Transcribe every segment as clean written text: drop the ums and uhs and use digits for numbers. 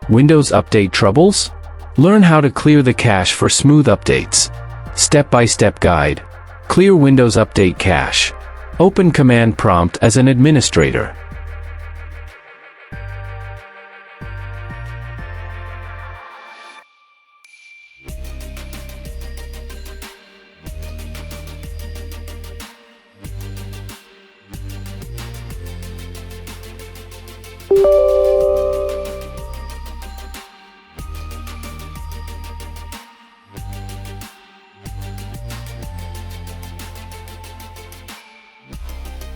Windows Update troubles? Learn how to clear the cache for smooth updates. Step-by-step guide. Clear Windows Update cache. Open Command Prompt as an administrator.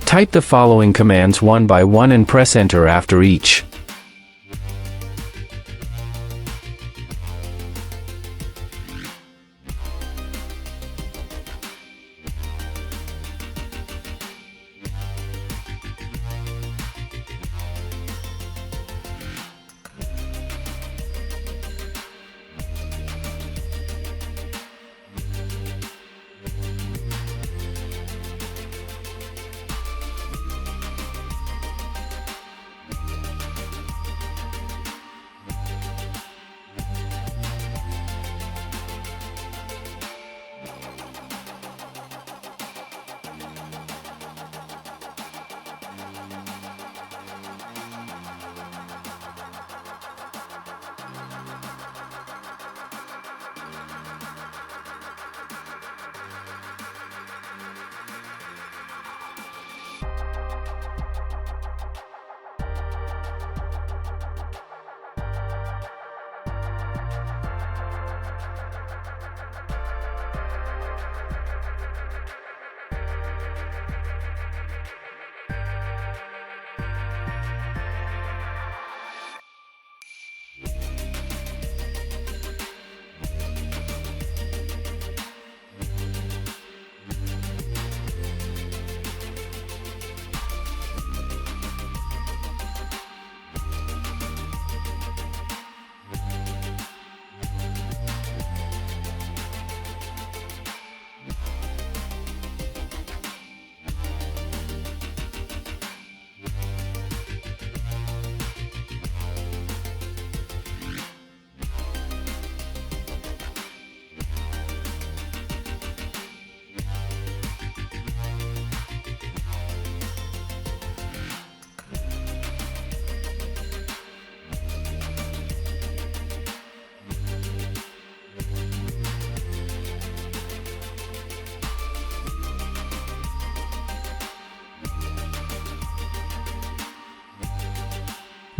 Type the following commands one by one and press Enter after each.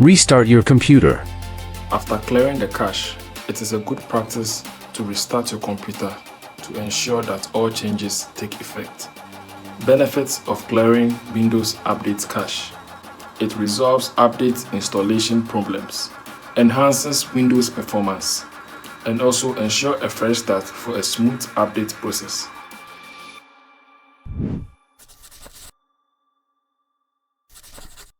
Restart your computer. After clearing the cache, it is a good practice to restart your computer to ensure that all changes take effect. Benefits of clearing Windows Update cache. It resolves update installation problems, enhances Windows performance, and also ensure a fresh start for a smooth update process.